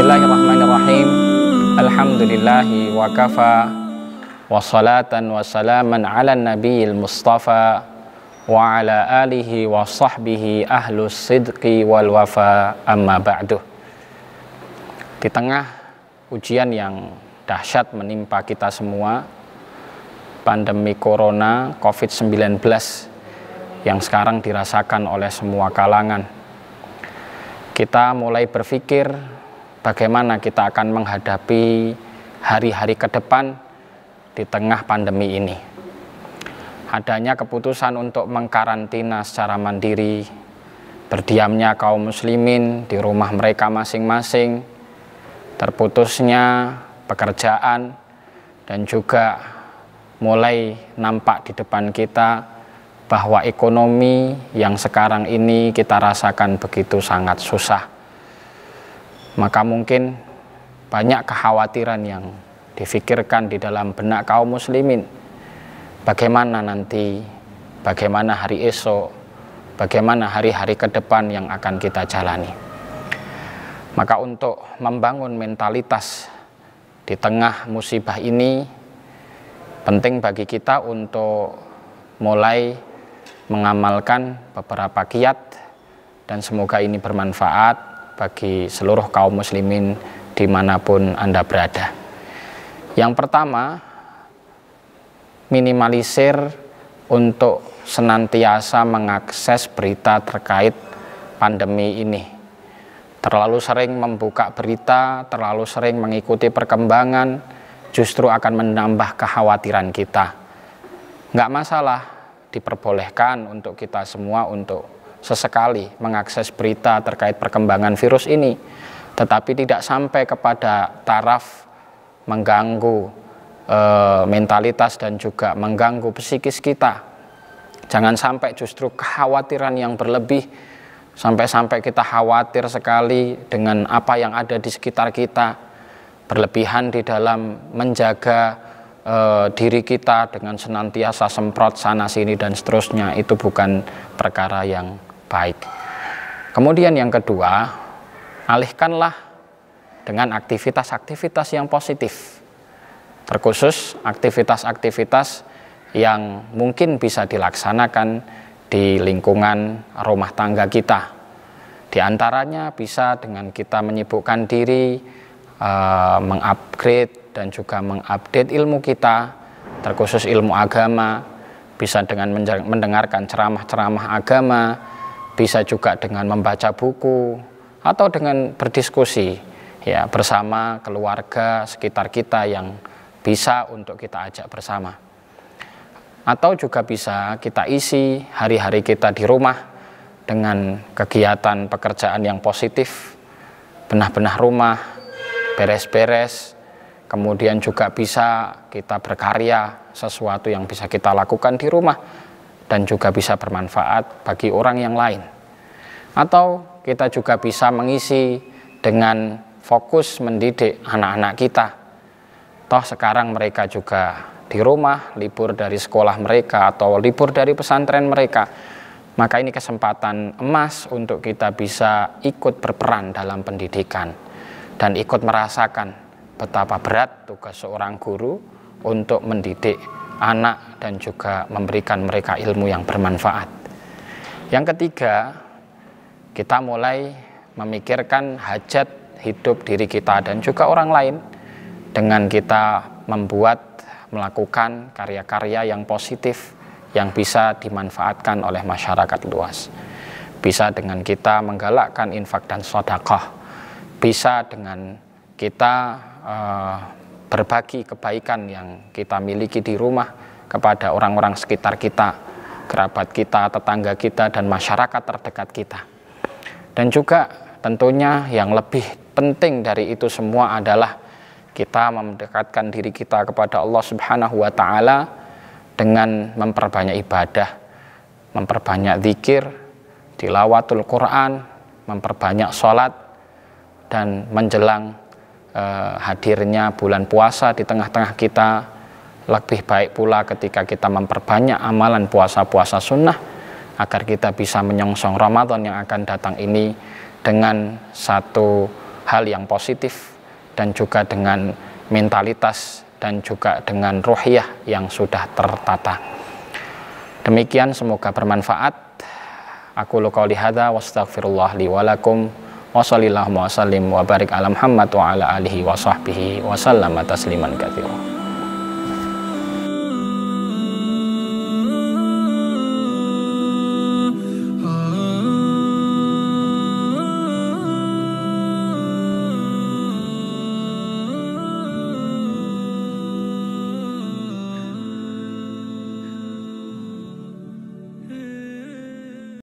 Bismillahirrahmanirrahim. Alhamdulillahi wa kafa, wassalatan wassalaman ala nabiyil mustafa wa ala alihi wa sahbihi ahlus sidqi wal wafa, amma ba'du. Di tengah ujian yang dahsyat menimpa kita semua, pandemi corona COVID-19 yang sekarang dirasakan oleh semua kalangan, kita mulai berpikir bagaimana kita akan menghadapi hari-hari ke depan di tengah pandemi ini. Adanya keputusan untuk mengkarantina secara mandiri, berdiamnya kaum muslimin di rumah mereka masing-masing, terputusnya pekerjaan, dan juga mulai nampak di depan kita bahwa ekonomi yang sekarang ini kita rasakan begitu sangat susah. Maka mungkin banyak kekhawatiran yang difikirkan di dalam benak kaum muslimin. Bagaimana nanti, bagaimana hari esok, bagaimana hari-hari ke depan yang akan kita jalani. Maka untuk membangun mentalitas di tengah musibah ini, penting bagi kita untuk mulai mengamalkan beberapa kiat, dan semoga ini bermanfaat bagi seluruh kaum muslimin dimanapun Anda berada. Yang pertama, minimalisir untuk senantiasa mengakses berita terkait pandemi ini. Terlalu sering membuka berita, terlalu sering mengikuti perkembangan, justru akan menambah kekhawatiran kita. Nggak masalah, diperbolehkan untuk kita semua untuk sesekali mengakses berita terkait perkembangan virus ini, tetapi tidak sampai kepada taraf mengganggu mentalitas dan juga mengganggu psikis kita. Jangan sampai justru kekhawatiran yang berlebih, sampai-sampai kita khawatir sekali dengan apa yang ada di sekitar kita, berlebihan di dalam menjaga diri kita dengan senantiasa semprot sana sini dan seterusnya. Itu bukan perkara yang baik. Kemudian yang kedua, alihkanlah dengan aktivitas-aktivitas yang positif, terkhusus aktivitas-aktivitas yang mungkin bisa dilaksanakan di lingkungan rumah tangga kita. Di antaranya bisa dengan kita menyibukkan diri, mengupgrade dan juga mengupdate ilmu kita, terkhusus ilmu agama, bisa dengan mendengarkan ceramah-ceramah agama, bisa juga dengan membaca buku, atau dengan berdiskusi ya bersama keluarga sekitar kita yang bisa untuk kita ajak bersama. Atau juga bisa kita isi hari-hari kita di rumah dengan kegiatan pekerjaan yang positif, benah-benah rumah, beres-beres, kemudian juga bisa kita berkarya sesuatu yang bisa kita lakukan di rumah dan juga bisa bermanfaat bagi orang yang lain. Atau kita juga bisa mengisi dengan fokus mendidik anak-anak kita. Toh sekarang mereka juga di rumah, libur dari sekolah mereka atau libur dari pesantren mereka. Maka ini kesempatan emas untuk kita bisa ikut berperan dalam pendidikan dan ikut merasakan betapa berat tugas seorang guru untuk mendidik anak dan juga memberikan mereka ilmu yang bermanfaat. Yang ketiga, kita mulai memikirkan hajat hidup diri kita dan juga orang lain dengan kita melakukan karya-karya yang positif yang bisa dimanfaatkan oleh masyarakat luas. Bisa dengan kita menggalakkan infak dan sedekah, bisa dengan kita berbagi kebaikan yang kita miliki di rumah kepada orang-orang sekitar kita, kerabat kita, tetangga kita, dan masyarakat terdekat kita. Dan juga tentunya yang lebih penting dari itu semua adalah kita mendekatkan diri kita kepada Allah Subhanahu wa Ta'ala dengan memperbanyak ibadah, memperbanyak zikir, tilawatul Quran, memperbanyak sholat, dan menjelang hadirnya bulan puasa di tengah-tengah kita, lebih baik pula ketika kita memperbanyak amalan puasa-puasa sunnah agar kita bisa menyongsong Ramadan yang akan datang ini dengan satu hal yang positif dan juga dengan mentalitas dan juga dengan ruhiyah yang sudah tertata. Demikian, semoga bermanfaat. Aku qouli hadza wa astaghfirullah li wa lakum wa sallallahu wa sallim wa barik ala Muhammad wa ala alihi wa sahbihi wa sallama tasliman katsira.